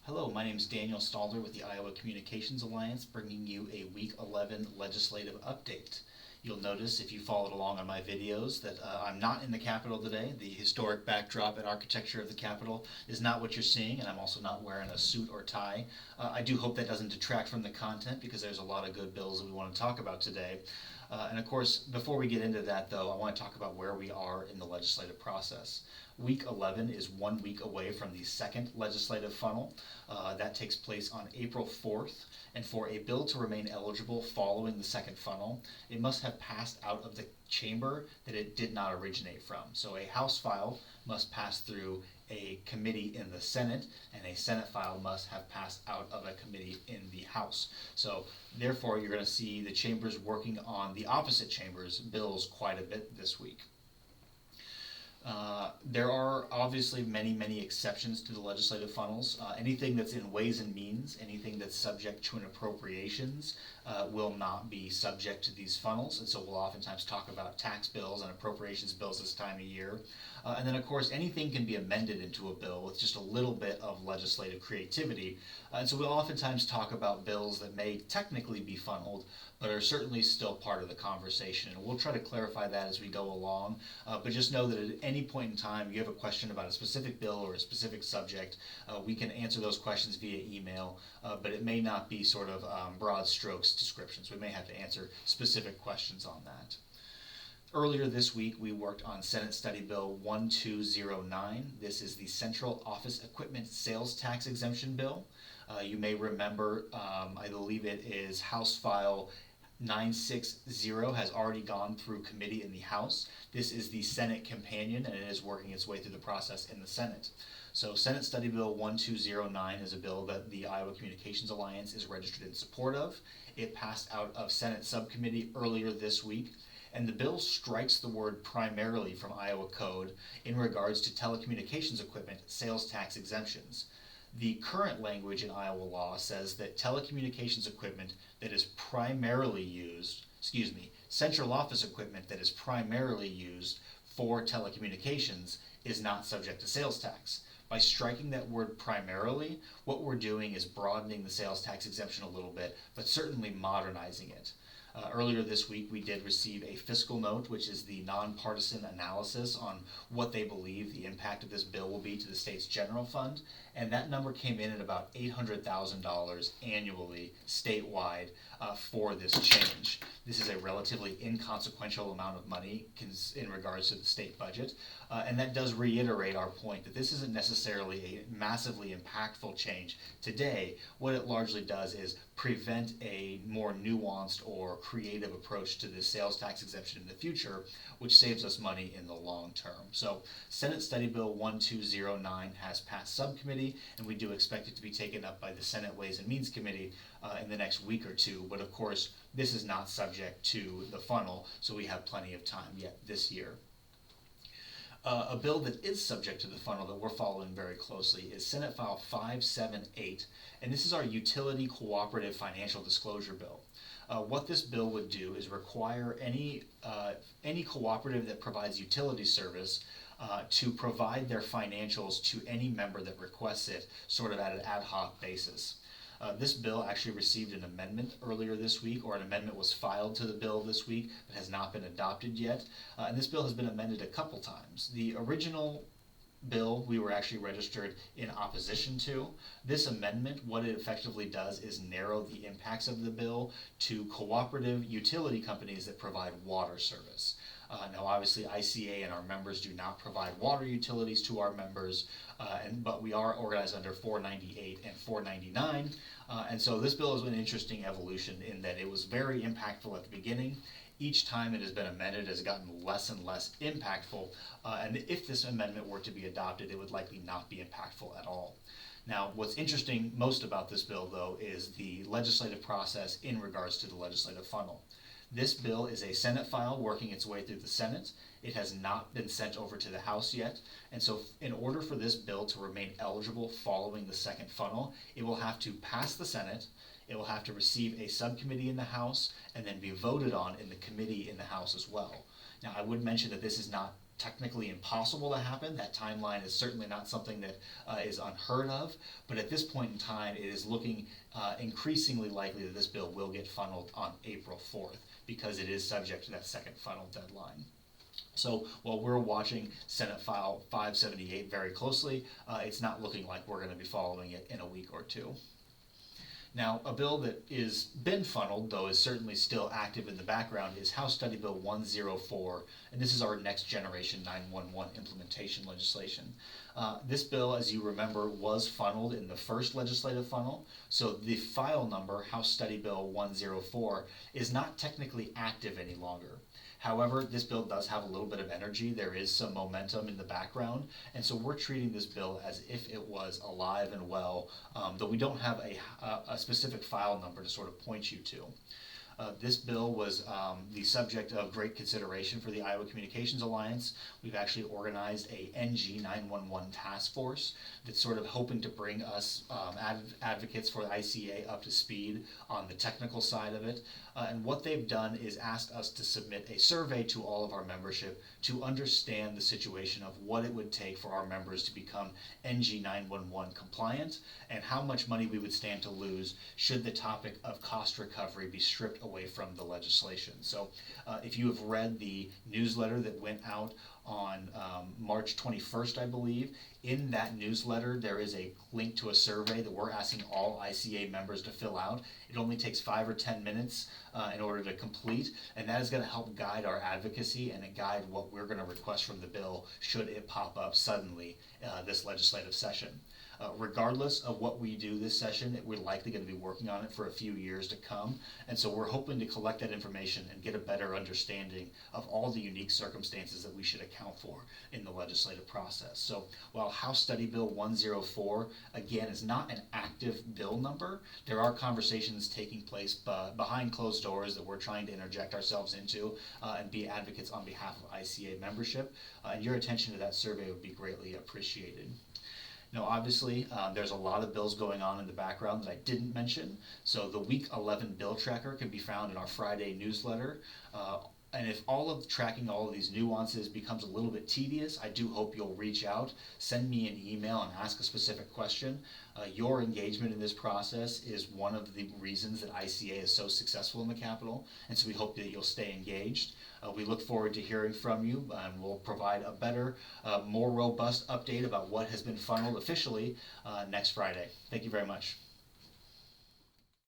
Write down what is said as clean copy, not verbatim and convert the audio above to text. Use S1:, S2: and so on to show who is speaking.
S1: Hello, my name is Daniel Stalder with the Iowa Communications Alliance, bringing you a Week 11 legislative update. You'll notice if you followed along on my videos that I'm not in the Capitol today. The historic backdrop and architecture of the Capitol is not what you're seeing, and I'm also not wearing a suit or tie. I do hope that doesn't detract from the content because there's a lot of good bills that we want to talk about today. And of course, before we get into that though, I want to talk about where we are in the legislative process. Week 11 is 1 week away from the second legislative funnel. That takes place on April 4th. And for a bill to remain eligible following the second funnel, it must have passed out of the chamber that it did not originate from. So a House file must pass through a committee in the Senate, and a Senate file must have passed out of a committee in the House. So therefore, you're going to see the chambers working on the opposite chambers' bills quite a bit this week. There are obviously many exceptions to the legislative funnels. Anything that's in Ways and Means, anything that's subject to an appropriations will not be subject to these funnels, and so we'll oftentimes talk about tax bills and appropriations bills this time of year. And then of course anything can be amended into a bill with just a little bit of legislative creativity. And so we'll oftentimes talk about bills that may technically be funneled, but are certainly still part of the conversation. And we'll try to clarify that as we go along. But just know that at any point in time you have a question about a specific bill or a specific subject, we can answer those questions via email, but it may not be sort of broad strokes descriptions. We may have to answer specific questions on that. Earlier this week, we worked on Senate Study Bill 1209. This is the Central Office Equipment Sales Tax Exemption Bill. You may remember, I believe it is House File 960 has already gone through committee in the House. This is the Senate companion, and it is working its way through the process in the Senate. So Senate Study Bill 1209 is a bill that the Iowa Communications Alliance is registered in support of. It passed out of Senate subcommittee earlier this week, and the bill strikes the word primarily from Iowa Code in regards to telecommunications equipment sales tax exemptions. The current language in Iowa law says that telecommunications equipment that is primarily used, central office equipment that is primarily used for telecommunications is not subject to sales tax. By striking that word primarily, what we're doing is broadening the sales tax exemption a little bit, but certainly modernizing it. Earlier this week, we did receive a fiscal note, which is the nonpartisan analysis on what they believe the impact of this bill will be to the state's general fund, and that number came in at about $800,000 annually statewide for this change. This is a relatively inconsequential amount of money in regards to the state budget, and that does reiterate our point that this isn't necessarily a massively impactful change today. What it largely does is prevent a more nuanced or creative approach to the sales tax exemption in the future, which saves us money in the long term. So Senate Study Bill 1209 has passed subcommittee, and we do expect it to be taken up by the Senate Ways and Means Committee in the next week or two. But of course, this is not subject to the funnel, so we have plenty of time yet this year. A bill that is subject to the funnel that we're following very closely is Senate File 578, and this is our Utility Cooperative Financial Disclosure Bill. What this bill would do is require any cooperative that provides utility service to provide their financials to any member that requests it, sort of at an ad hoc basis. This bill actually received an amendment earlier this week, or an amendment was filed to the bill this week, but has not been adopted yet. And this bill has been amended a couple times. The original bill we were actually registered in opposition to. This amendment, what it effectively does is narrow the impacts of the bill to cooperative utility companies that provide water service. Now obviously ICA and our members do not provide water utilities to our members, but we are organized under 498 and 499, and so this bill is an interesting evolution in that it was very impactful at the beginning. Each time it has been amended, it has gotten less and less impactful, and if this amendment were to be adopted, it would likely not be impactful at all. Now, what's interesting most about this bill, though, is the legislative process in regards to the legislative funnel. This bill is a Senate file working its way through the Senate. It has not been sent over to the House yet, and so in order for this bill to remain eligible following the second funnel, it will have to pass the Senate, it will have to receive a subcommittee in the House, and then be voted on in the committee in the House as well. Now, I would mention that this is not technically impossible to happen. That timeline is certainly not something that is unheard of, but at this point in time, it is looking increasingly likely that this bill will get funneled on April 4th because it is subject to that second funnel deadline. So while we're watching Senate File 578 very closely, it's not looking like we're going to be following it in a week or two. Now, a bill that is been funneled, though is certainly still active in the background, is House Study Bill 104, and this is our next generation 911 implementation legislation. This bill, as you remember, was funneled in the first legislative funnel, so the file number, House Study Bill 104, is not technically active any longer. However, this bill does have a little bit of energy. There is some momentum in the background, and so we're treating this bill as if it was alive and well, though we don't have a specific file number to sort of point you to. This bill was the subject of great consideration for the Iowa Communications Alliance. We've actually organized a NG 911 task force that's sort of hoping to bring us advocates for the ICA up to speed on the technical side of it. And what they've done is asked us to submit a survey to all of our membership to understand the situation of what it would take for our members to become NG 911 compliant and how much money we would stand to lose should the topic of cost recovery be stripped away from the legislation. So if you have read the newsletter that went out on March 21st, I believe, in that newsletter there is a link to a survey that we're asking all ICA members to fill out. It only takes 5 or 10 minutes in order to complete, and that is going to help guide our advocacy and guide what we're going to request from the bill should it pop up suddenly this legislative session. Regardless of what we do this session, we're likely going to be working on it for a few years to come, and so we're hoping to collect that information and get a better understanding of all the unique circumstances that we should account for in the legislative process. So while House Study Bill 104, again, is not an active bill number, there are conversations taking place behind closed doors that we're trying to interject ourselves into and be advocates on behalf of ICA membership, and your attention to that survey would be greatly appreciated. Now, obviously, there's a lot of bills going on in the background that I didn't mention. So the Week 11 bill tracker can be found in our Friday newsletter. And if tracking all of these nuances becomes a little bit tedious, I do hope you'll reach out, send me an email and ask a specific question. Your engagement in this process is one of the reasons that ICA is so successful in the Capitol, and so we hope that you'll stay engaged. We look forward to hearing from you, and we'll provide a better, more robust update about what has been funneled officially next Friday. Thank you very much.